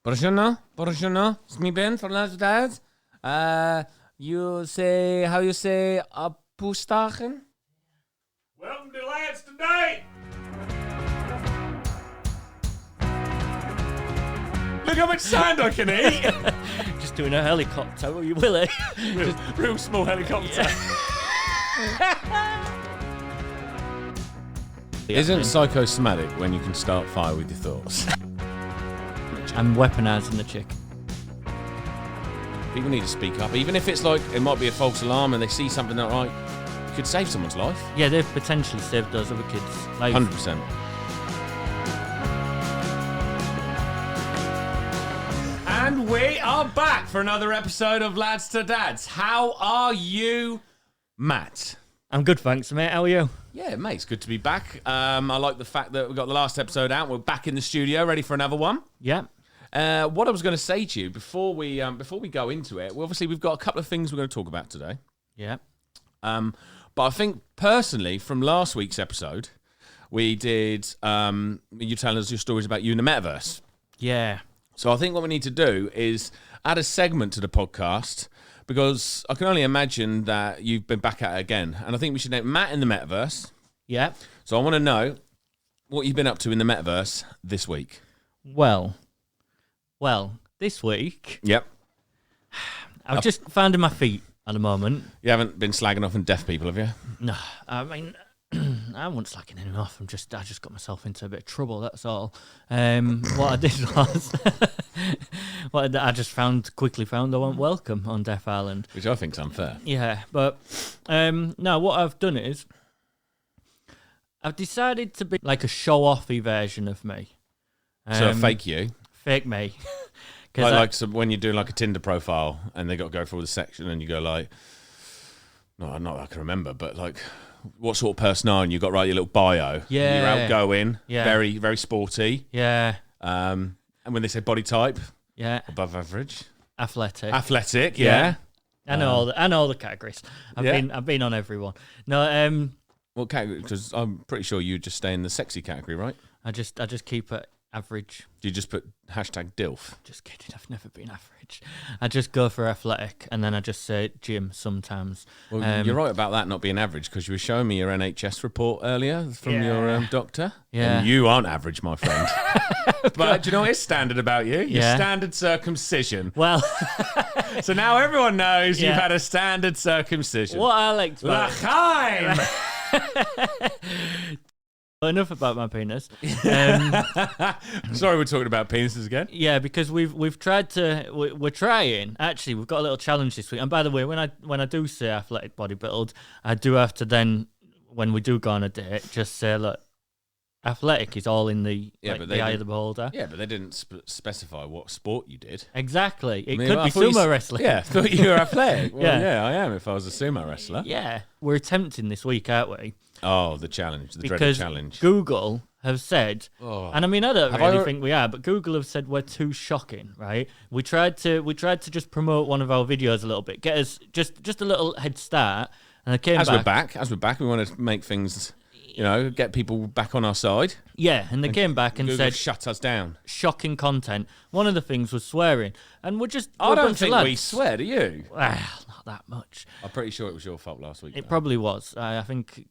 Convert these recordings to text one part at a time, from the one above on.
Bonjour, it's me Ben from Lads Dads. You say, how you say, Pustachen? Welcome to Lads Today! Look how much sand I can eat! Just doing a helicopter, will you, Willie? Real small helicopter. Isn't psychosomatic when you can start fire with your thoughts? I'm weaponising the chick. People need to speak up, even if it's like, it might be a false alarm and they see something that could save someone's life. Yeah, they've potentially saved those other kids' lives. 100%. And we are back for another episode of Lads to Dads. How are you, Matt? I'm good, thanks, mate. How are you? Yeah, mate, it's good to be back. I like the fact that we got the last episode out. We're back in the studio, ready for another one. Yeah. What I was going to say to you before we go into it, obviously we've got a couple of things we're going to talk about today. Yeah. But I think personally, from last week's episode, we did you telling us your stories about you in the metaverse. Yeah. So I think what we need to do is add a segment to the podcast, because I can only imagine that you've been back at it again, and I think we should name Matt in the metaverse. Yeah. So I want to know what you've been up to in the metaverse this week. Well, this week, Yep. I've just found in my feet at the moment. You haven't been slagging off on deaf people, have you? No, I mean, I wasn't slacking anyone off. I just got myself into a bit of trouble. That's all. What I did was, I just quickly found I wasn't welcome on Deaf Island, Which I think's unfair. Yeah, but no, what I've done is I've decided to be like a show-offy version of me. So a fake you. Fake me. So when you do like a Tinder profile and they got to go through the section and you go like, no, not that I can remember, but like, what sort of person are you? And you got to write your little bio. Yeah. You're outgoing. Yeah. Very, very sporty. Yeah. And when they say body type, Yeah. above average. Athletic. Yeah. I know all the categories. I've been on everyone. No, What category? Because I'm pretty sure you just stay in the sexy category, right? I just keep it average. Do you just put #DILF? Just kidding. I've never been average. I just go for athletic, and then I just say gym sometimes. Well, you're right about that not being average, because you were showing me your NHS report earlier from your doctor. Yeah. And you aren't average, my friend. But do you know what is standard about you? Your Yeah. standard circumcision. Well, So now everyone knows you've Yeah. had a standard circumcision. what I liked about L'chaim! enough about my penis. Sorry, we're talking about penises again. Yeah, because we've tried to we're trying. Actually, we've got a little challenge this week. And by the way, when I do say athletic bodybuild, I do have to then, when we do go on a date, just say, look, athletic is all in the the eye of the beholder. Yeah, but they didn't specify what sport you did. Exactly. It I mean, could I be thought sumo wrestling. Yeah, I thought you were athletic. Well, Yeah. yeah, I am if I was a sumo wrestler. Yeah. We're attempting this week, aren't we? Oh, the challenge, the dreaded Because challenge. Google have said, and I mean, I don't Have really I- think we are, but Google have said we're too shocking, right? We tried to just promote one of our videos a little bit, get us just a little head start, and I came As back. we're back, we want to make things, get people back on our side. Yeah, and they came back and Google said shut us down. shocking content. One of the things was swearing, and we're a I don't bunch think of lads. we swear, do you? Well, not that much. I'm pretty sure it was your fault last week. It though. probably was. I think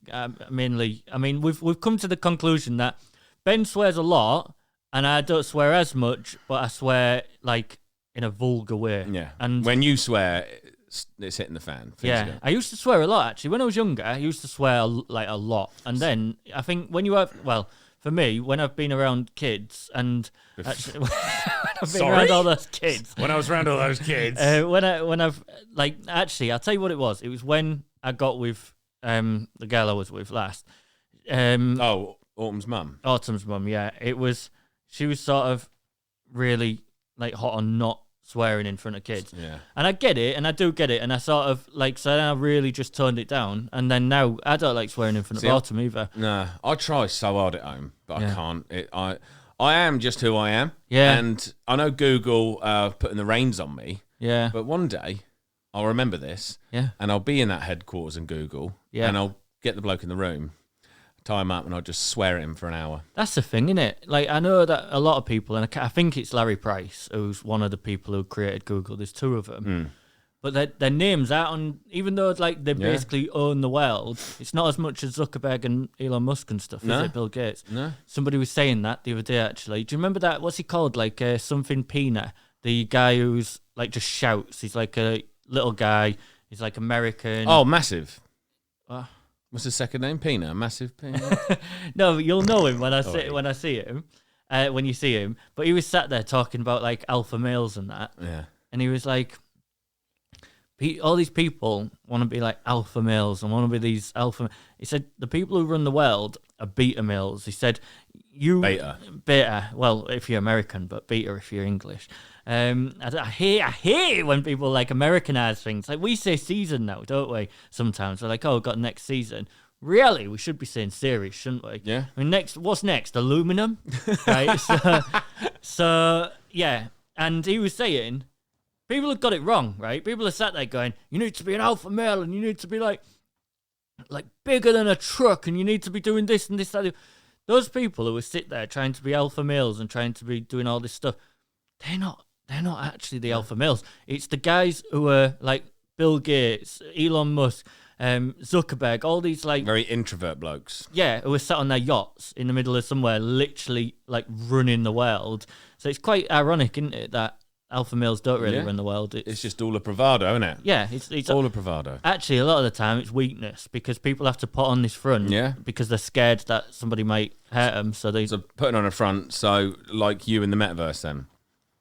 mainly. I mean, we've come to the conclusion that Ben swears a lot, and I don't swear as much, but I swear like in a vulgar way. Yeah. And when you swear, it's hitting the fan. Things yeah, go. I used to swear a lot actually. When I was younger, I used to swear like a lot, and then I think when you have for me, when I've been around kids and actually, when I've been around all those kids, When I was around all those kids. when I've like actually, I'll tell you what it was. It was when I got with the girl I was with last. Autumn's mum. Autumn's mum. Yeah, she was sort of really like hot on not swearing in front of kids. Yeah. And I get it, and I do get it, and I sort of like, so then I really just toned it down, and then now I don't like swearing in front of Autumn either. Nah, I try so hard at home, but Yeah. I can't. I am just who I am. Yeah. And I know Google putting the reins on me, Yeah. but one day I'll remember this, Yeah. and I'll be in that headquarters in Google, Yeah. and I'll get the bloke in the room, tie him up, and I'd just swear at him for an hour. That's the thing, isn't it? Like, I know that a lot of people, and I think it's Larry Price, who's one of the people who created Google. There's two of them. But their names aren't on, even though like they basically own the world, it's not as much as Zuckerberg and Elon Musk and stuff, is it, Bill Gates? No. Somebody was saying that the other day, actually. Do you remember that? What's he called? Like something Pina, the guy who's like just shouts. He's like a little guy. He's like American. Oh, Massive. What's his second name? Pina. Massive Pina. No, but you'll know him when I see him. When you see him. But he was sat there talking about like alpha males and that. Yeah. And he was like, all these people want to be like alpha males and want to be these alpha. He said the people who run the world are beta males. He said beta. Well, if you're American, but beta if you're English. I hate when people like Americanize things. Like we say season now, don't we? Sometimes we're like, oh, we've got next season. Really, we should be saying series, shouldn't we? Yeah. I mean, what's next? Aluminum, right? So yeah. And he was saying, people have got it wrong, right? People are sat there going, you need to be an alpha male and you need to be like bigger than a truck and you need to be doing this and this, that. Those people who are sit there trying to be alpha males and trying to be doing all this stuff, they're not actually the alpha males. It's the guys who are like Bill Gates, Elon Musk, Zuckerberg, all these like very introvert blokes. Yeah, who are sat on their yachts in the middle of somewhere, literally like running the world. So it's quite ironic, isn't it, that alpha males don't really run the world. It's just all a bravado, isn't it? Yeah, it's all a bravado. Actually, a lot of the time it's weakness because people have to put on this front because they're scared that somebody might hurt them. So putting on a front. So like you in the metaverse, then.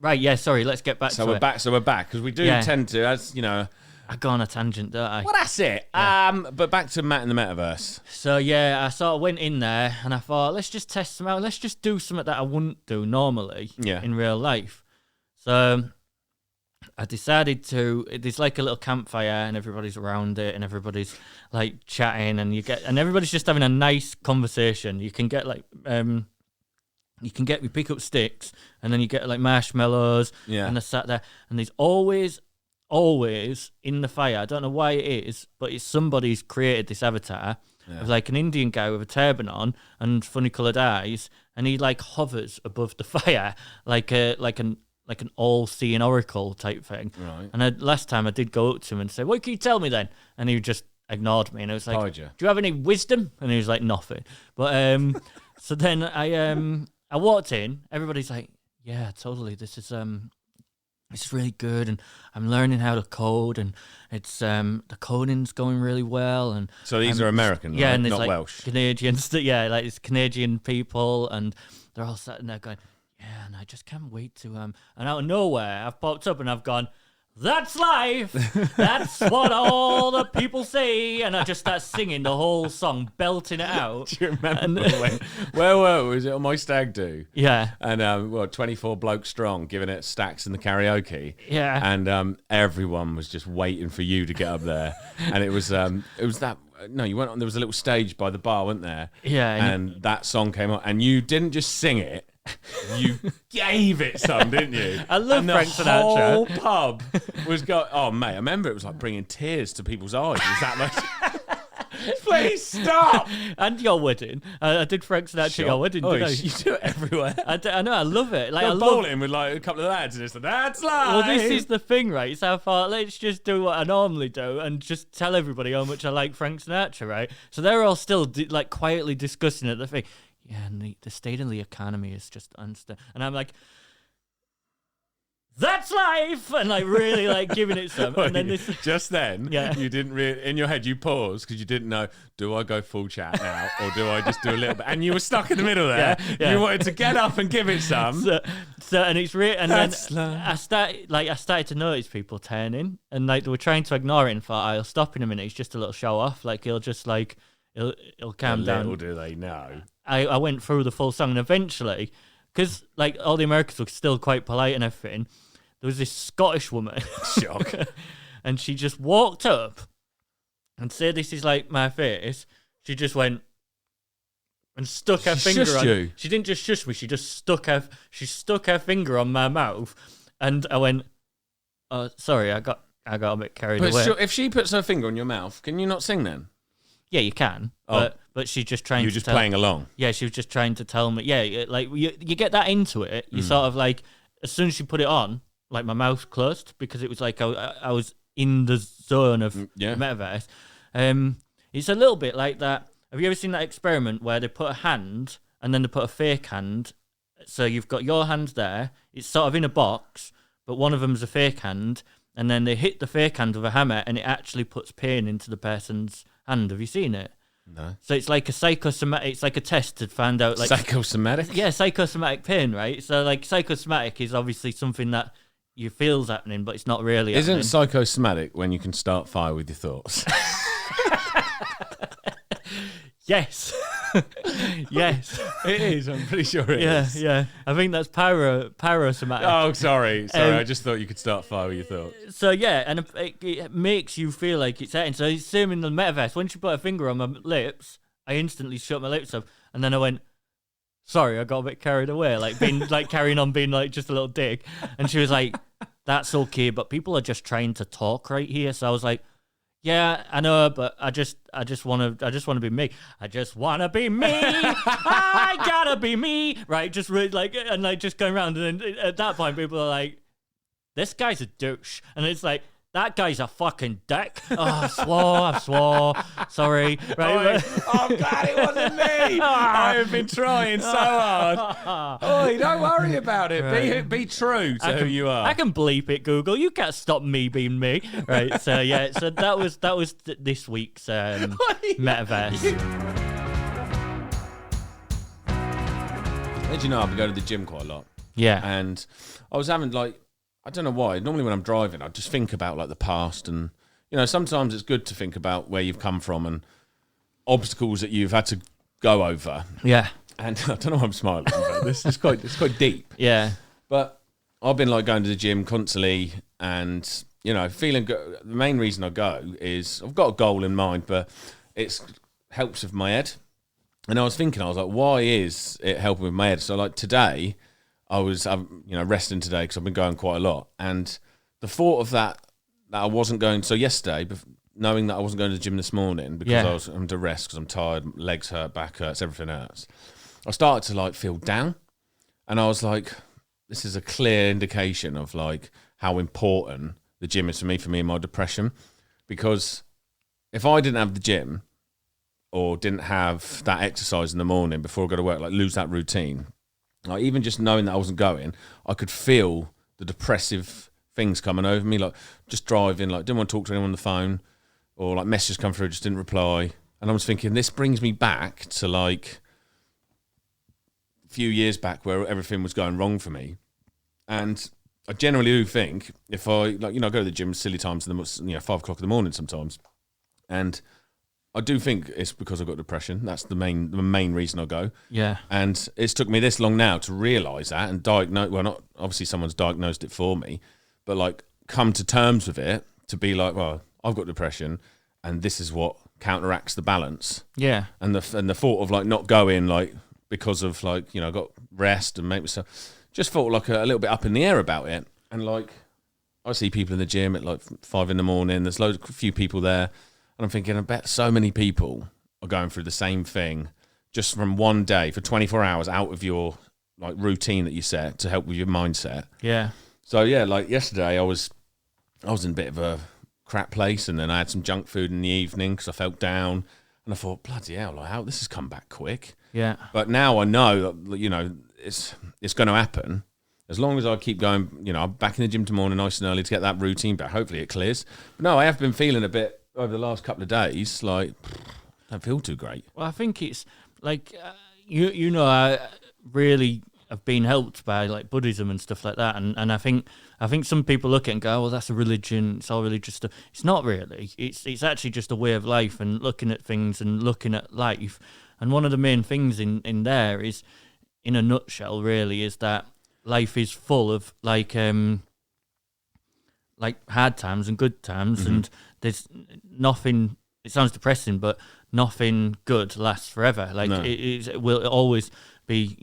Right. Yeah. Sorry. Let's get back to it. So we're back because we do tend to, as you know. I go on a tangent, don't I? Well, that's it. Yeah. But back to Matt in the metaverse. So yeah, I sort of went in there and I thought, let's just test them out. Let's just do something that I wouldn't do normally in real life. So I decided there's like a little campfire and everybody's around it and everybody's like chatting and everybody's just having a nice conversation. You can get like, you pick up sticks and then you get like marshmallows and they're sat there and there's always in the fire, I don't know why it is, but it's somebody's created this avatar of like an Indian guy with a turban on and funny coloured eyes and he like hovers above the fire like an all-seeing oracle type thing. Right. And last time I did go up to him and say, what can you tell me then? And he just ignored me. And I was like, do you have any wisdom? And he was like, nothing. But so then I walked in. Everybody's like, yeah, totally. This is really good. And I'm learning how to code. And it's the coding's going really well. And so these are American, yeah, right? and it's not like Welsh. Canadians. Yeah, like it's Canadian people. And they're all sitting there going, yeah, and I just can't wait to and out of nowhere I've popped up and I've gone, that's life. That's what all the people say, and I just start singing the whole song, belting it out. Do you remember where was it on my stag do? Yeah, and 24 blokes strong, giving it stacks in the karaoke. Yeah, and everyone was just waiting for you to get up there, and it was that. No, you went on. There was a little stage by the bar, wasn't there? Yeah, and that song came on, and you didn't just sing it. You gave it some, didn't you? I love Frank Sinatra. The whole pub was going. Oh, mate, I remember it was like bringing tears to people's eyes. It was that much. Please stop. And your wedding. I did Frank Sinatra at your wedding, didn't I? You do it everywhere. I know, I love it. Like, I bowling with like a couple of lads and it's like, that's life. Well, this is the thing, right? So I thought, let's just do what I normally do and just tell everybody how much I like Frank Sinatra, right? So they're all still like quietly discussing it. The thing. Yeah, and the state of the economy is just unstable. And I'm like, that's life! And like really like giving it some. And then just then, you didn't really, in your head, you paused because you didn't know, do I go full chat now or do I just do a little bit? And you were stuck in the middle there. Yeah. You wanted to get up and give it some. So and it's real. And that's then I started to notice people turning and like they were trying to ignore it and thought, I'll stop in a minute. It's just a little show off. Like he'll just like, he'll calm down. Little do they know. I went through the full song and eventually, because like all the Americans were still quite polite and everything, there was this Scottish woman. Shock. And she just walked up and said, this is like my face. She just went and stuck her finger on you. She didn't just shush me, she stuck her finger on my mouth. And I went, oh, sorry, I got a bit carried away. If she puts her finger on your mouth, can you not sing then? Yeah, you can. Oh. But she's just trying You're to just tell, playing along. Yeah, she was just trying to tell me. Yeah, like you get that into it. You sort of like, as soon as she put it on, like my mouth closed because it was like I was in the zone of the metaverse. It's a little bit like that. Have you ever seen that experiment where they put a hand and then they put a fake hand? So you've got your hand there. It's sort of in a box, but one of them's a fake hand, and then they hit the fake hand with a hammer, and it actually puts pain into the person's hand. Have you seen it? No. So it's like a psychosomatic. It's like a test to find out, like psychosomatic. Yeah, psychosomatic pain, right? So like psychosomatic is obviously something that you feel's happening, but it's not really. Isn't happening. psychosomatic when you can start fire with your thoughts? Yes. Yes. It is. I'm pretty sure it is. Yeah. I think that's pyrosomatic. Oh, sorry. I just thought you could start fire with your thoughts. So yeah, and it makes you feel like it's hurting. So it's same in the metaverse. Once you put a finger on my lips, I instantly shut my lips up, and then I went, sorry, I got a bit carried away, like being like carrying on being like just a little dick. And she was like, that's okay, but people are just trying to talk right here. So I was like, yeah, I know, but I just want to be me. I just want to be me. I gotta be me. Right, just really like, and like just going around, and then at that point, people are like, this guy's a douche, and it's like, that guy's a fucking dick. Oh, I swore. Sorry. Right? I'm glad it wasn't me. I have been trying so hard. Oh, don't worry about it. Right. Be true to who you are. I can bleep it, Google. You can't stop me being me. Right. So yeah. So that was this week's metaverse. Did you know I've been going to the gym quite a lot? Yeah. And I was having like, I don't know why. Normally when I'm driving, I just think about like the past, and sometimes it's good to think about where you've come from and obstacles that you've had to go over. Yeah. And I don't know why I'm smiling, but it's quite deep. Yeah. But I've been like going to the gym constantly, and feeling good. The main reason I go is I've got a goal in mind, but it helps with my head. And I was like, why is it helping with my head? So like today, I was, resting today because I've been going quite a lot. And the thought of that I wasn't going, so yesterday, knowing that I wasn't going to the gym this morning because I'm to rest because I'm tired, legs hurt, back hurts, everything hurts. I started to like feel down. And I was like, this is a clear indication of like how important the gym is for me and my depression. Because if I didn't have the gym or didn't have that exercise in the morning before I go to work, like lose that routine, like even just knowing that I wasn't going, I could feel the depressive things coming over me, like just driving, like didn't want to talk to anyone on the phone, or like messages come through, just didn't reply. And I was thinking, this brings me back to like a few years back where everything was going wrong for me. And I generally do think if I go to the gym silly times, 5 o'clock in the morning sometimes, and I do think it's because I've got depression. That's the main reason I go. Yeah. And it's took me this long now to realise that and diagnose. Well, not obviously someone's diagnosed it for me, but like come to terms with it to be like, well, I've got depression, and this is what counteracts the balance. Yeah. And the thought of like not going like because of like I got rest and make myself just felt like a little bit up in the air about it. And like I see people in the gym at like 5 a.m. There's a few people there. And I'm thinking, I bet so many people are going through the same thing just from one day for 24 hours out of your like routine that you set to help with your mindset. Yeah. So yeah, like yesterday I was in a bit of a crap place, and then I had some junk food in the evening because I felt down, and I thought, bloody hell, like how this has come back quick. Yeah. But now I know that it's going to happen. As long as I keep going, I'm back in the gym tomorrow nice and early to get that routine back. Hopefully it clears. But no, I have been feeling a bit over the last couple of days, like, don't feel too great. Well, I think it's like, I really have been helped by like Buddhism and stuff like that, and I think some people look at it and go, oh, well, that's a religion. It's all religious stuff. It's not really. It's actually just a way of life and looking at things and looking at life. And one of the main things in there is, in a nutshell, really, is that life is full of like hard times and good times, and there's nothing. It sounds depressing, but nothing good lasts forever. Like no. It will always be,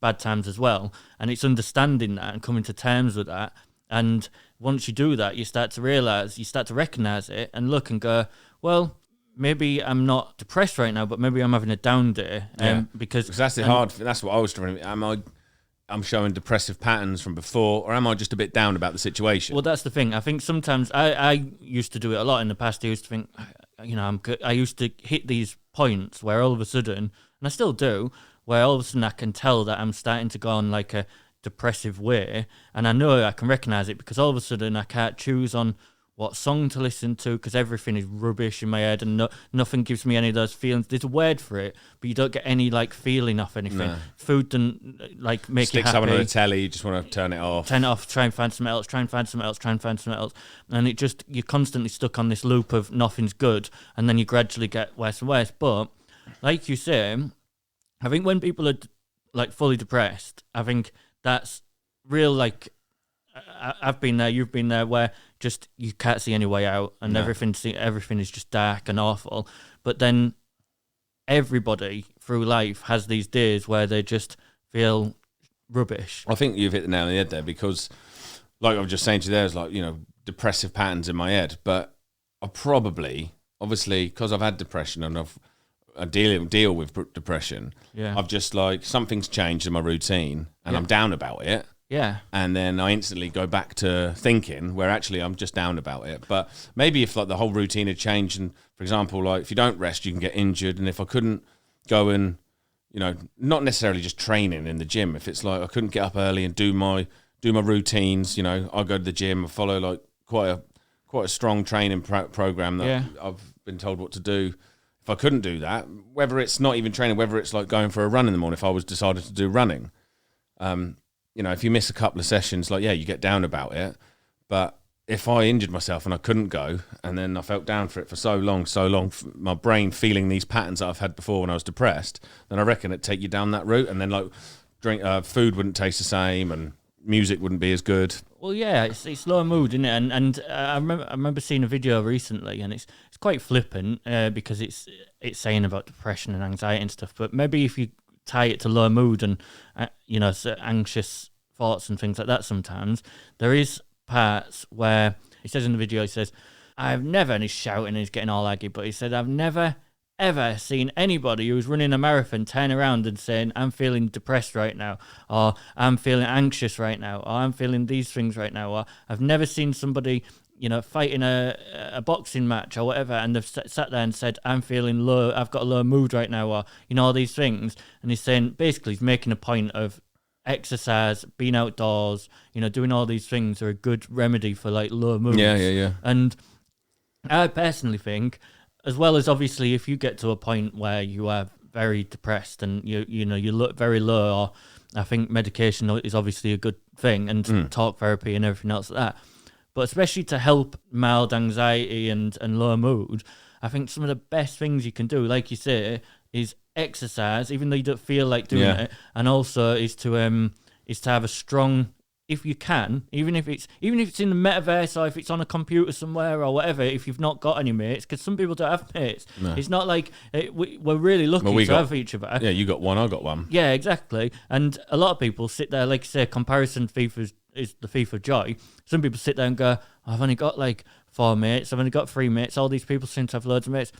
bad times as well. And it's understanding that and coming to terms with that. And once you do that, you start to realize, you start to recognize it and look and go, well, maybe I'm not depressed right now, but maybe I'm having a down day. Because that's the hard. That's what I was trying. I'm showing depressive patterns from before, or am I just a bit down about the situation? Well, that's the thing. I think sometimes I used to do it a lot in the past. I used to think, I'm good. I used to hit these points where all of a sudden, and I still do, where all of a sudden I can tell that I'm starting to go on like a depressive way, and I know I can recognize it because all of a sudden I can't choose on what song to listen to because everything is rubbish in my head and nothing gives me any of those feelings. There's a word for it, but you don't get any like feeling off anything. No. Food doesn't like make you happy. Stick something on the telly, you just want to turn it off. Turn it off, try and find something else, and it just, you're constantly stuck on this loop of nothing's good, and then you gradually get worse and worse. But like you say, I think when people are like fully depressed, I think that's real, like I've been there, you've been there, where just you can't see any way out and everything is just dark and awful. But then everybody through life has these days where they just feel rubbish. I think you've hit the nail on the head there, because like I was just saying to you, there's like, depressive patterns in my head, but I probably, obviously, because I've had depression and I deal with depression, I've just like, something's changed in my routine and I'm down about it. Yeah. And then I instantly go back to thinking where actually I'm just down about it. But maybe if like the whole routine had changed, and for example, like if you don't rest, you can get injured. And if I couldn't go and, not necessarily just training in the gym, if it's like I couldn't get up early and do my routines, I go to the gym, I follow like quite a strong training program that I've been told what to do. If I couldn't do that, whether it's not even training, whether it's like going for a run in the morning, if I was decided to do running, if you miss a couple of sessions, like, you get down about it. But if I injured myself and I couldn't go, and then I felt down for it for so long, my brain feeling these patterns that I've had before when I was depressed, then I reckon it'd take you down that route. And then like food wouldn't taste the same and music wouldn't be as good. Well, yeah, it's low mood, isn't it? And I remember seeing a video recently, and it's quite flippant because it's saying about depression and anxiety and stuff. But maybe if you tie it to low mood and anxious thoughts and things like that, sometimes there is parts where he says in the video, he says, I've never, and he's shouting and he's getting all aggy, but he said, I've never ever seen anybody who's running a marathon turn around and saying, I'm feeling depressed right now, or I'm feeling anxious right now, or I'm feeling these things right now, or I've never seen somebody fighting a boxing match or whatever, and they've sat there and said, I'm feeling low, I've got a low mood right now, or, all these things. And he's saying, basically, he's making a point of exercise, being outdoors, doing all these things are a good remedy for, like, low moods. Yeah. And I personally think, as well as obviously if you get to a point where you are very depressed and you look very low, or I think medication is obviously a good thing, and talk therapy and everything else like that. But especially to help mild anxiety and low mood, I think some of the best things you can do, like you say, is exercise, even though you don't feel like doing it, and also is to have a strong, if you can, even if it's in the metaverse or if it's on a computer somewhere or whatever, if you've not got any mates, because some people don't have mates. No. It's not like we're really lucky to have each other. Yeah, you got one, I got one. Yeah, exactly. And a lot of people sit there, like you say, comparison FIFA is the thief of joy. Some people sit there and go, I've only got like 4 mates, I've only got 3 mates, all these people seem to have loads of mates.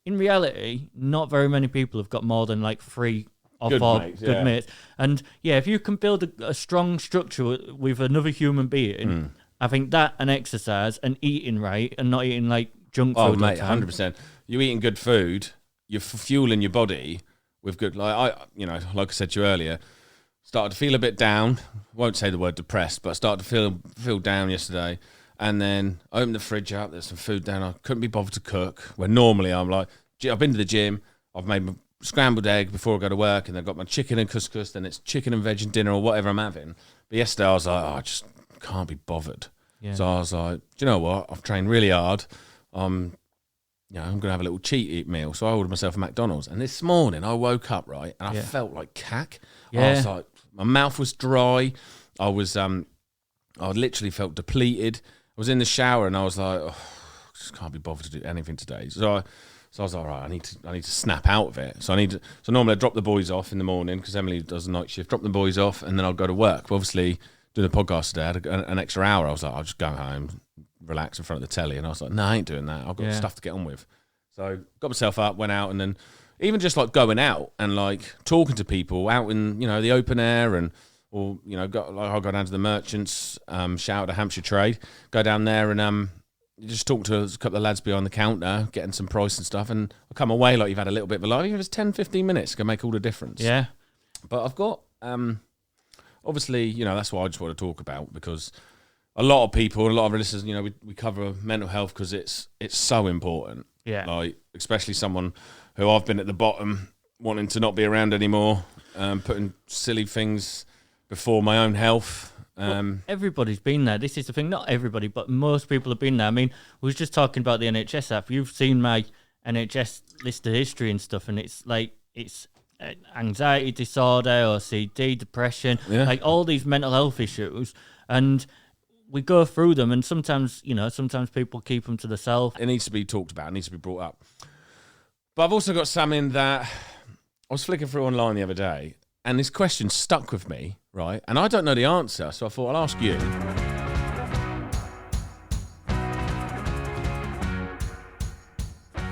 In reality, not very many people have got more than like 3 or good 4 mates, good mates. And if you can build a strong structure with another human being, I think that and exercise and eating right and not eating like junk food. Oh, mate, 100%. You're eating good food, you're fueling your body with good, like I said to you earlier, started to feel a bit down. Won't say the word depressed, but I started to feel down yesterday. And then I opened the fridge up. There's some food down. I couldn't be bothered to cook. Where normally I'm like, I've been to the gym. I've made my scrambled egg before I go to work, and I've got my chicken and couscous. Then it's chicken and veg and dinner or whatever I'm having. But yesterday I was like, I just can't be bothered. Yeah. So I was like, do you know what? I've trained really hard. I'm going to have a little cheat meal. So I ordered myself a McDonald's. And this morning I woke up, right, and I felt like cack. Yeah. I was like, my mouth was dry. I literally felt depleted. I was in the shower and I was like, I just can't be bothered to do anything today. So I was like, right, I need to snap out of it. So normally I drop the boys off in the morning because Emily does a night shift. Drop the boys off and then I'll go to work. But obviously, doing the podcast today, I had an extra hour. I was like, I'll just go home, relax in front of the telly. And I was like, no, I ain't doing that. I've got stuff to get on with. So got myself up, went out, and then even just like going out and like talking to people out in the open air or I'll go down to the Merchants, shout out to Hampshire Trade, go down there and you just talk to a couple of lads behind the counter, getting some price and stuff, and I come away like you've had a little bit of a life. Even if it's 10, 15 minutes, it can make all the difference. Yeah. But I've got, obviously, that's what I just want to talk about, because a lot of people, a lot of our listeners, we cover mental health because it's so important. Yeah. Like, especially someone who I've been at the bottom, wanting to not be around anymore, putting silly things before my own health. Well, everybody's been there. This is the thing. Not everybody, but most people have been there. I mean, we was just talking about the NHS app. You've seen my NHS list of history and stuff, and it's like it's anxiety disorder, OCD, depression, like all these mental health issues, and we go through them. And sometimes people keep them to themselves. It needs to be talked about. It needs to be brought up. But I've also got something that I was flicking through online the other day, and this question stuck with me, right? And I don't know the answer, so I thought I'll ask you.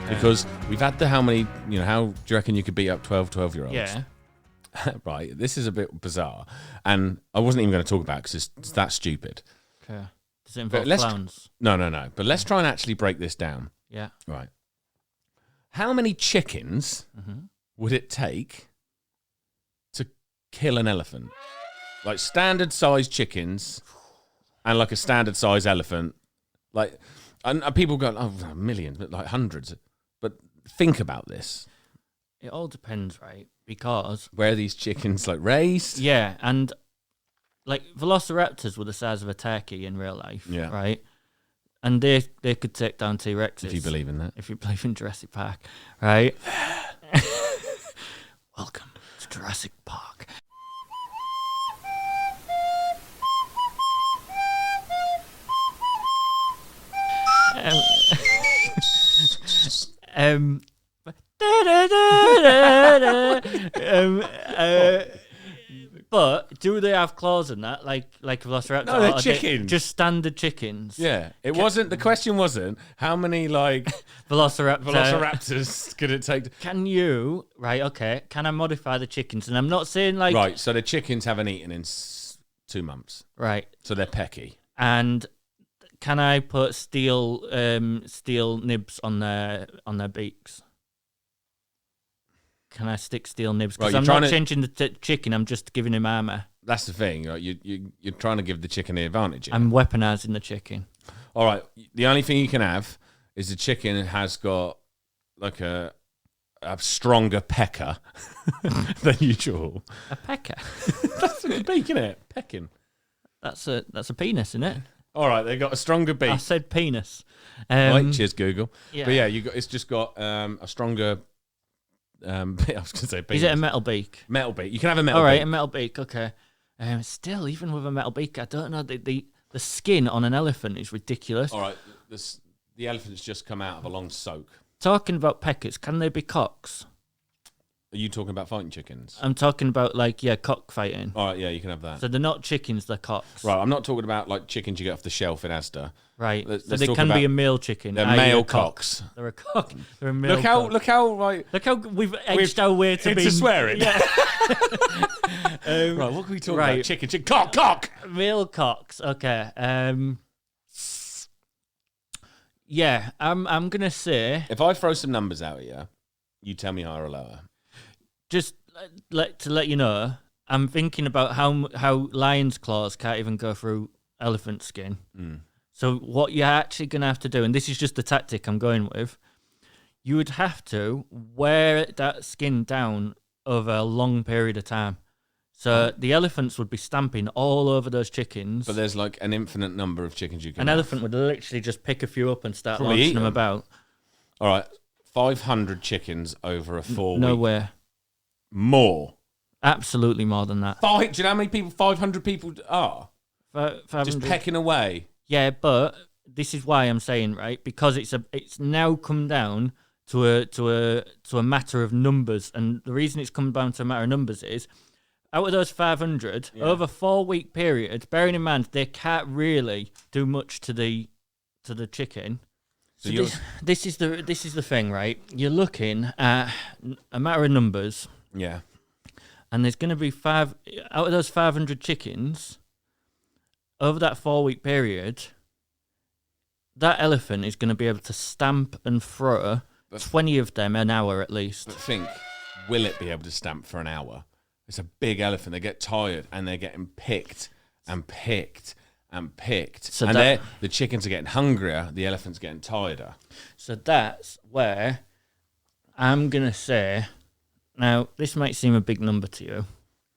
Because we've had how do you reckon you could beat up 12-year-olds? Yeah. Right, this is a bit bizarre. And I wasn't even going to talk about it because it's that stupid. Okay. Does it involve clowns? No. But let's try and actually break this down. Yeah. Right. How many chickens would it take to kill an elephant? Like standard size chickens and like a standard size elephant. Like, and people go, oh, millions, but like hundreds. But think about this. It all depends, right? Because where are these chickens like raised? Yeah, and like velociraptors were the size of a turkey in real life, right? And they could take down T-Rexes. If you believe in that. If you believe in Jurassic Park, right? Welcome to Jurassic Park. But do they have claws in that, like a velociraptor? No, they're chickens. Just standard chickens. Yeah, the question wasn't how many like velociraptors could it take. Can you Can I modify the chickens? And I'm not saying like right. So the chickens haven't eaten in 2 months. Right. So they're pecky. And can I put steel nibs on their beaks? Can I stick steel nibs? Because I'm not changing the chicken. I'm just giving him armor. That's the thing. Right? You're trying to give the chicken the advantage. I'm weaponizing the chicken. All right. The only thing you can have is the chicken has got like a stronger pecker than usual. A pecker? That's a beak, isn't it? Pecking. That's a penis, isn't it? All right. They got a stronger beak. I said penis. Right. Cheers, Google. Yeah. But yeah, it's just got a stronger. I was going to say beak. Is it a metal beak? Metal beak. You can have a metal beak. All right, a metal beak, okay. Still, even with a metal beak, I don't know. The skin on an elephant is ridiculous. All right, the elephant's just come out of a long soak. Talking about peckers, can they be cocks? Are you talking about fighting chickens? I'm talking about, cockfighting. All right, yeah, you can have that. So they're not chickens, they're cocks. Right, I'm not talking about, like, chickens you get off the shelf in Asda. Right, so they can be a male chicken. They're male cocks. They're a cock. They're a male cock. Look how we've edged our way to be... Into swearing. Yeah. Right, what can we talk about? Chicken, cock! Male cocks, okay. Yeah, I'm going to say... If I throw some numbers out here, you tell me higher or lower. Just to let you know, I'm thinking about how lion's claws can't even go through elephant skin. So what you're actually going to have to do, and this is just the tactic I'm going with, you would have to wear that skin down over a long period of time. So the elephants would be stamping all over those chickens. But there's like an infinite number of chickens you can An have. elephant would literally just pick a few up and start Probably launching them about. All right, 500 chickens over a 4 week. No way. More. Absolutely more than that. Do you know how many people 500 people are? 500. Just pecking away. Yeah, but this is why I'm saying, right? Because it's now come down to a matter of numbers, and the reason it's come down to a matter of numbers is out of those 500 over a 4 week period. Bearing in mind they can't really do much to the chicken, So this is the thing, right? You're looking at a matter of numbers, yeah. and there's going to be 5 out of those 500 chickens over that 4-week period. That elephant is going to be able to stamp and throw 20 of them an hour at least. But think, will it be able to stamp for an hour? It's a big elephant. They get tired and they're getting picked and picked and picked. So and the chickens are getting hungrier, the elephant's getting tireder. So that's where I'm going to say, now this might seem a big number to you.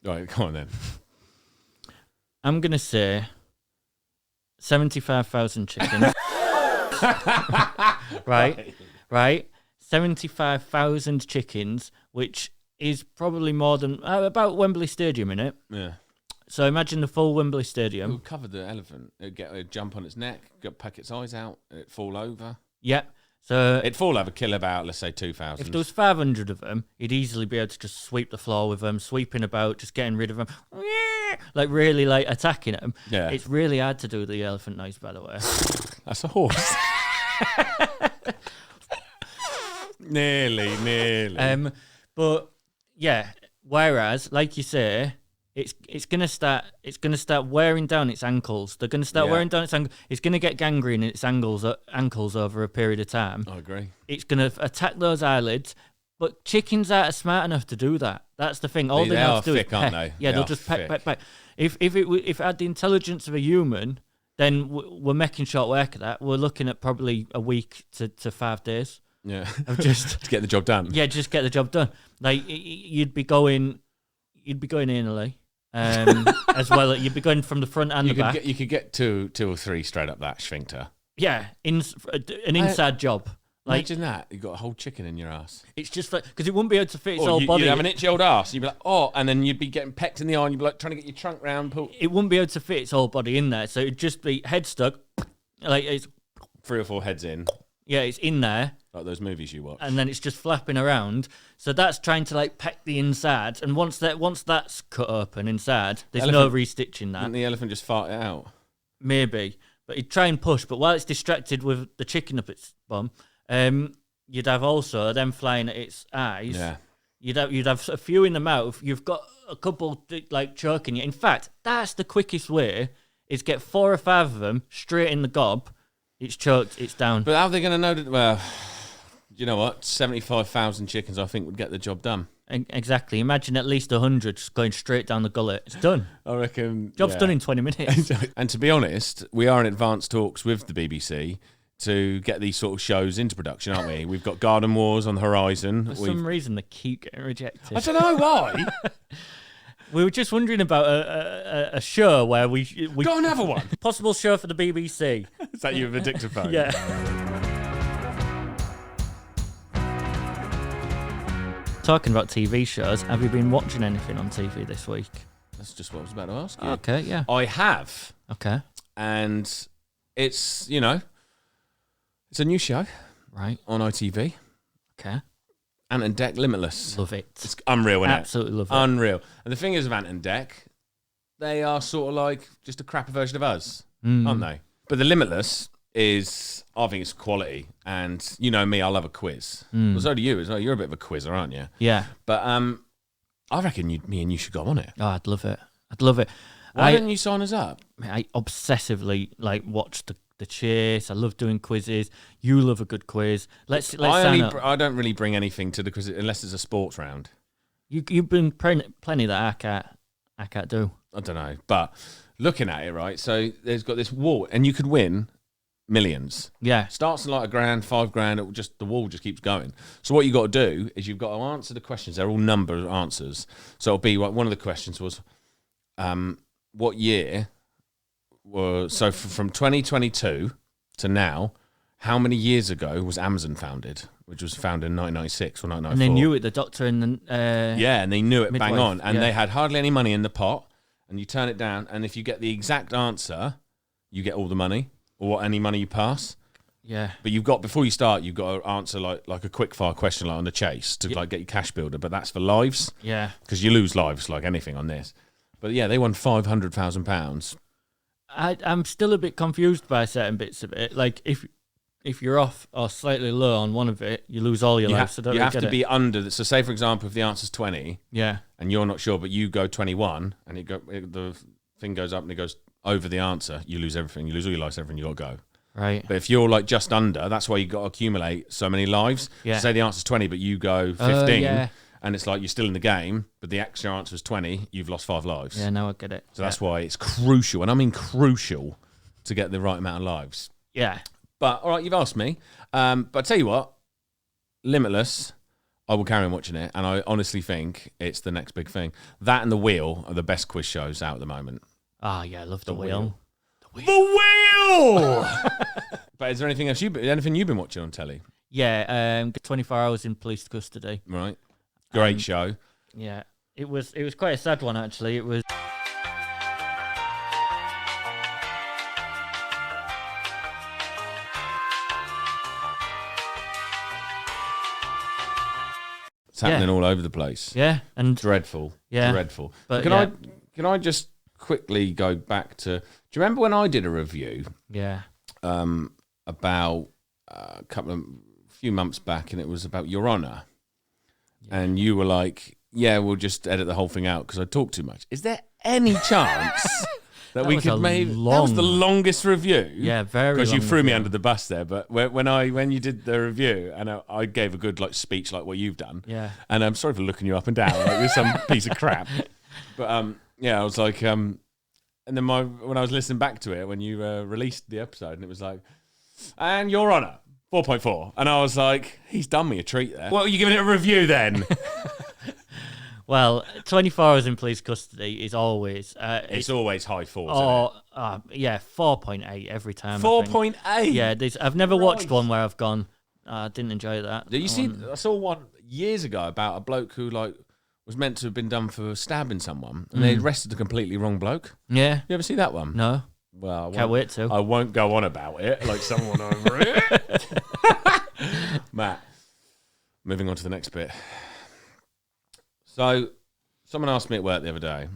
Right, come on then. I'm going to say 75,000 chickens. Right? 75,000 chickens, which is probably more than about Wembley Stadium, innit? Yeah. So imagine the full Wembley It Stadium. would cover the elephant. It'd jump on its neck, poke its eyes out, it'd fall over. Yep. So It'd fall over, kill about, let's say, 2,000. if there was 500 of them, he'd easily be able to just sweep the floor with them, sweeping about, just getting rid of them, like really like attacking them. Yeah. It's really hard to do the elephant noise, by the way. That's a horse. Nearly. But yeah, whereas, like you say, it's gonna start wearing down its ankles. They're gonna start wearing down its ankles. It's gonna get gangrene in its ankles over a period of time. I agree. It's gonna attack those eyelids. But chickens aren't smart enough to do that. That's the thing. All They they are have to do thick, is aren't peck. they? Yeah, They they'll are just peck. thick. If it had the intelligence of a human, then we're making short work of that. We're looking at probably a week to 5 days. Yeah. Of just to get the job done. Yeah, just get the job done. Like you'd be going anally, as well. You'd be going from the front and the back. You could get two or three straight up that sphincter. Yeah, an inside job. Like, imagine that. You've got a whole chicken in your ass. It's just like, because it wouldn't be able to fit its whole body. You'd have an itchy old ass. You'd be like, oh, and then you'd be getting pecked in the eye and you'd be like trying to get your trunk round. It wouldn't be able to fit its whole body in there. So it'd just be head stuck. Like it's 3 or 4 heads in. Yeah, it's in there. Like those movies you watch. And then it's just flapping around. So that's trying to like peck the inside. And once that's cut open inside, there's no restitching that. Didn't the elephant just fart it out? Maybe. But he'd try and push. But while it's distracted with the chicken up its bum, you'd have also them flying at its eyes. Yeah. You'd have a few in the mouth. You've got a couple like choking you. In fact, that's the quickest way is get 4 or 5 of them straight in the gob. It's choked, it's down. But how are they going to know that? Well, you know what? 75,000 chickens, I think, would get the job done. Exactly. Imagine at least 100 just going straight down the gullet. It's done. I reckon. Job's done in 20 minutes. And to be honest, we are in advanced talks with the BBC to get these sort of shows into production, aren't we? We've got Garden Wars on the horizon. For some reason, they keep getting rejected. I don't know why. We were just wondering about a show where we got another one. Possible show for the BBC. Is that you with a dictaphone? Yeah. Talking about TV shows, have you been watching anything on TV this week? That's just what I was about to ask you. Okay, yeah. I have. Okay. And it's, it's a new show. Right. On ITV. Okay. Ant and Dec Limitless. Love it. It's unreal, isn't it? Absolutely love it. Unreal. And the thing is with Ant and Dec, they are sort of like just a crapper version of us, aren't they? But the Limitless is, I think it's quality. And you know me, I love a quiz. Well, so do you as well. You're a bit of a quizzer, aren't you? Yeah. But I reckon me and you should go on it. Oh, I'd love it. I'd love it. Why didn't you sign us up? I obsessively watch the chase. I love doing quizzes. You love a good quiz. Let's sign up. I don't really bring anything to the quiz unless it's a sports round. You bring plenty that I can't do. I don't know, but looking at it, right? So there's got this wall, and you could win millions. Yeah. Starts at like $1,000, $5,000. The wall just keeps going. So what you got to do is you've got to answer the questions. They're all number answers. So it'll be like one of the questions was, what year? So from 2022 to now, how many years ago was Amazon founded? Which was founded in 1996 or 1994. And they knew it, the doctor and the yeah, and they knew it midwife, bang on. And yeah. they had hardly any money in the pot. And you turn it down, and if you get the exact answer, you get all the money or any money you pass. Yeah. But you've got, before you start, you've got to answer like a quick fire question like on the chase to like get your cash builder. But that's for lives. Yeah. Because you lose lives like anything on this. But yeah, they won £500,000. I'm still a bit confused by certain bits of it. Like if if you're off or slightly low on one of it, you lose all your life. So don't you really have get to it. be under. So say for example, if the answer's 20, Yeah. and you're not sure, but you go 21, and the thing goes up and it goes over the answer, you lose everything. You lose all your lives, everything. You got to go. Right. But if you're like just under, that's why you got to accumulate so many lives. Yeah. So say the answer's 20, but you go 15, Yeah. and it's like you're still in the game, but the actual answer is 20. You've lost 5 lives. Yeah, now I get it. So that's why it's crucial, and I mean crucial, to get the right amount of lives. Yeah. But all right, you've asked me. But I tell you what, Limitless, I will carry on watching it, and I honestly think it's the next big thing. That and The Wheel are the best quiz shows out at the moment. Ah, yeah, I love The Wheel. The Wheel. But is there anything else anything you've been watching on telly? Yeah, 24 Hours in Police Custody. Right, great show. Yeah, it was quite a sad one actually. It was. It's happening all over the place. Yeah, and Dreadful. Yeah. Dreadful. But Can I just quickly go back to? Do you remember when I did a review? Yeah. About few months back, and it was about Your Honour, and you were like, "Yeah, we'll just edit the whole thing out because I talk too much." Is there any chance that we was could a maybe? That was long- the longest review. Yeah, very. Because you long threw me review. under the bus there, but when you did the review, and I gave a good like speech like what you've done, Yeah. and I'm sorry for looking you up and down like you're some piece of crap, but yeah, I was like, and then when I was listening back to it when you released the episode, and it was like, and Your Honour 4.4, and I was like, he's done me a treat there. What are you giving it a review then? Well, 24 Hours in Police Custody is always. It's always high fours. Yeah, 4.8 every time. I think. 4.8. Yeah, I've never watched one where I've gone. I didn't enjoy that. Did you see? I saw one years ago about a bloke who like was meant to have been done for stabbing someone, and they arrested a completely wrong bloke. Yeah. You ever see that one? No. Well, Can't wait to. I won't go on about it like someone over it. Matt, moving on to the next bit. So, someone asked me at work the other day,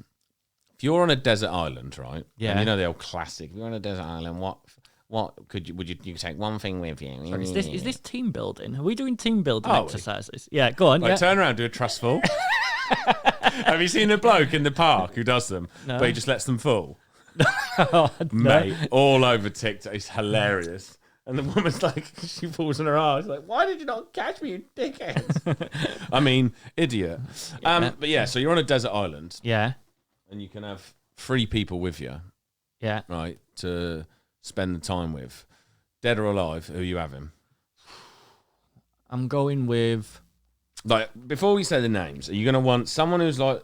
if you're on a desert island, right? Yeah. And you know the old classic. If you're on a desert island, what would you take one thing with you? Sorry, is this team building? Are we doing team building Are we? exercises? Yeah, go on. Like, Yeah. turn around, do a trustful. Have you seen the bloke in the park who does them? No. But he just lets them fall. Oh, Mate, all over TikTok. It's hilarious. And the woman's like, she falls on her ass. Like, why did you not catch me, you dickhead? I mean, idiot. But yeah, so you're on a desert island, Yeah. and you can have 3 people with you, Yeah. right, to spend the time with. Dead or alive, who are you having? I'm going with. Like, before we say the names, are you going to want someone who's like,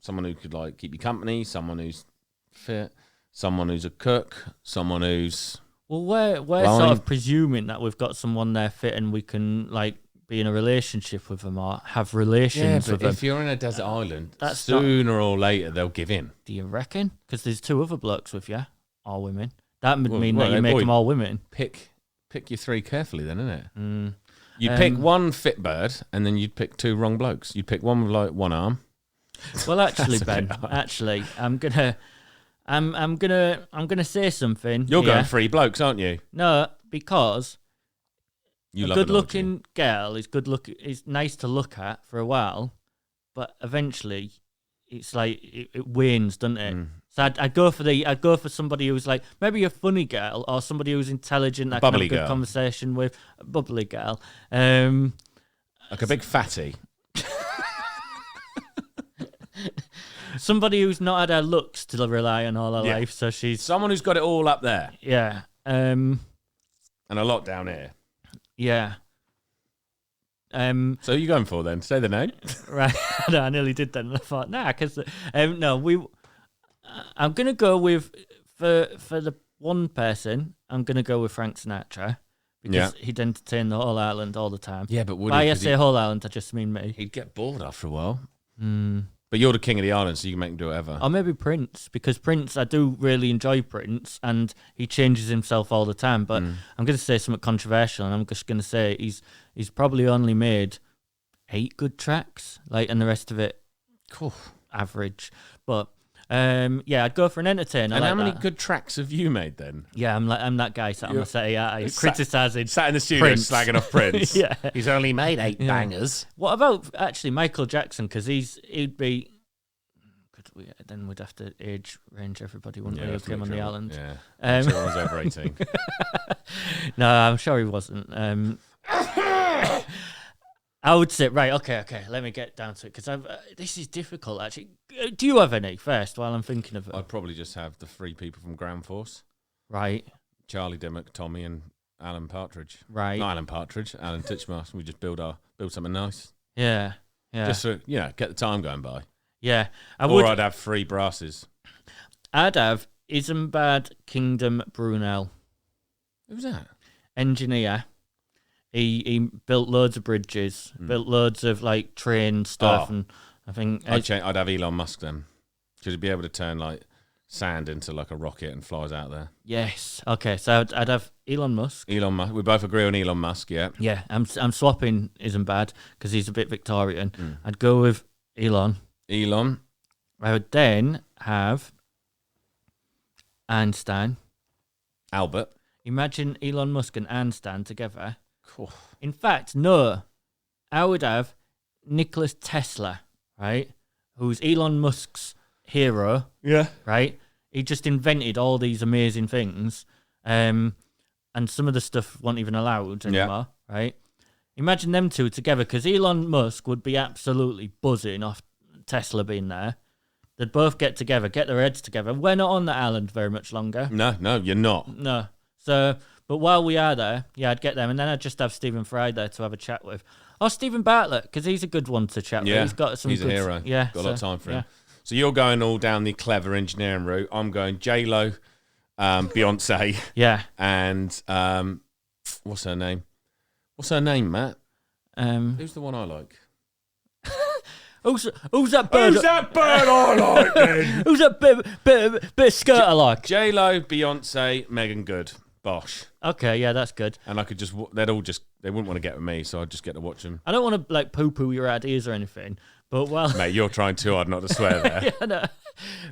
someone who could like keep you company, someone who's fit, someone who's a cook, someone who's... Well, we're sort of presuming that we've got someone there fit and we can like be in a relationship with them or have relations with them. if you're in a desert island, that's sooner or later they'll give in. Do you reckon? Because there's 2 other blokes with you, all women. That would mean well, that you make boy, them all women. Pick your 3 carefully then, innit? Mm. You'd pick one fit bird, and then you'd pick 2 wrong blokes. You'd pick one with like one arm. Well, actually, That's a Ben, bit hard. actually, I'm gonna say something. You're here. going 3 blokes, aren't you? No, because You a love an good-looking girl is nice to look at for a while, but eventually, it's like it wanes, doesn't it? Mm. So I'd go for somebody who's like maybe a funny girl or somebody who's intelligent. I can have bubbly a good girl. conversation with. A bubbly girl. Like a big fatty. Somebody who's not had her looks to rely on all her Yeah. life, so she's Someone who's got it all up there yeah, and a lot down here. yeah. So who are you going for then? Say the name. Right, no, I nearly did that, and I thought, nah, because no, I'm gonna go with for the one person. I'm gonna go with Frank Sinatra because he'd entertain the whole island all the time. Yeah, but would By he? I 'Cause say whole island, I just mean me. he'd get bored after a while. Mm. But you're the king of the island, so you can make him do whatever. Or maybe Prince, because Prince, I do really enjoy Prince, and he changes himself all the time. But I'm going to say something controversial, and I'm just going to say he's probably only made 8 good tracks, like, and the rest of it Cool. average. But Yeah, I'd go for an entertainer. And like how many that. good tracks have you made then? Yeah, I'm that guy sat on the set, criticising. Sat in the studio Prince. slagging off Prince. Yeah. He's only made 8 bangers. What about actually Michael Jackson? Because he'd be. Then we'd have to age range everybody, wouldn't we? Of him on the island. Yeah. Um, Everyone's over 18. No, I'm sure he wasn't. I would say, right, okay, let me get down to it, because this is difficult, actually. Do you have any first, while I'm thinking of it? I'd probably just have the 3 people from Ground Force. Right. Charlie Dimmock, Tommy, and Alan Partridge. Right. Not Alan Partridge, Alan Titchmarsh. We just build something nice. Yeah. Just to, get the time going by. Yeah. I'd have 3 brasses. I'd have Isambard Kingdom Brunel. Who's that? Engineer. He built loads of bridges, built loads of like train stuff, and I think I'd have Elon Musk then, because he'd be able to turn like sand into like a rocket and flies out there. Yes. Okay. So I'd have Elon Musk. Elon Musk. We both agree on Elon Musk. Yeah. Yeah. I'm swapping Isambard because he's a bit Victorian. I'd go with Elon. I would then have Einstein. Albert. Imagine Elon Musk and Einstein together. Cool. In fact, no. I would have Nicholas Tesla, right? Who's Elon Musk's hero. Yeah. Right? He just invented all these amazing things. And some of the stuff wasn't even allowed anymore, right? Imagine them two together, because Elon Musk would be absolutely buzzing off Tesla being there. They'd both get together, get their heads together. We're not on the island very much longer. No, you're not. No. So, but while we are there, I'd get them, and then I'd just have Stephen Fry there to have a chat with. Or Stephen Bartlett, because he's a good one to chat with. He's got some. He's a hero. Yeah, got a lot of time for him. So you're going all down the clever engineering route. I'm going J-Lo, Beyonce. Yeah. And what's her name? What's her name, Matt? Who's the one I like? Who's that bird? Who's that bird I like then? Who's that bit of skirt I like? J-Lo, Beyonce, Megan Good. Bosh. Okay, yeah, that's good. And I could they wouldn't want to get with me, so I'd just get to watch them. I don't want to like poo-poo your ideas or anything, but Mate, you're trying too hard not to swear there. Yeah, no.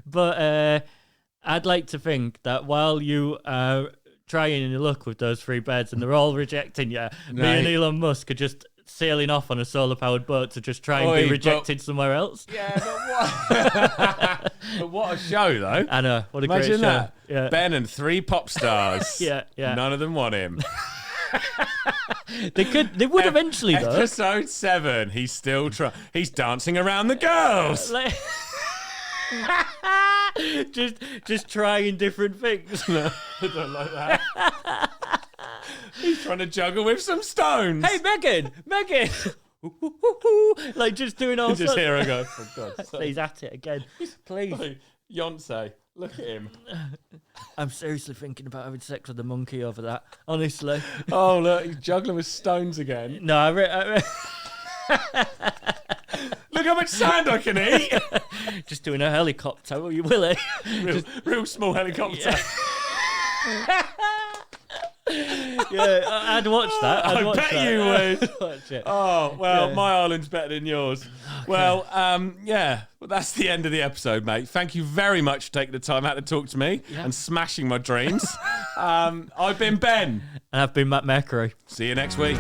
But I'd like to think that while you are trying your luck with those 3 beds and they're all rejecting you, me and Elon Musk are just sailing off on a solar-powered boat to just try and be rejected somewhere else. Yeah, but what? But what a show, though. I know. What a Imagine great show. that. Yeah. Ben and 3 pop stars. Yeah. None of them want him. They would eventually, though. Episode 7, he's still he's dancing around the girls. just trying different things. No, I don't like that. He's trying to juggle with some stones. Hey, Megan! Like, just doing all Just hear her go, oh, God. He's at it again. Please. Beyonce, look at him. I'm seriously thinking about having sex with the monkey over that. Honestly. Oh, look, he's juggling with stones again. No, I Look how much sand I can eat. just doing a helicopter, will you, Willie? Real small helicopter. Yeah, I'd watch that. I bet you would. Watch it. Oh, well, my island's better than yours. Okay. Well, well, that's the end of the episode, mate. Thank you very much for taking the time out to talk to me and smashing my dreams. I've been Ben. And I've been Matt Mercury. See you next week.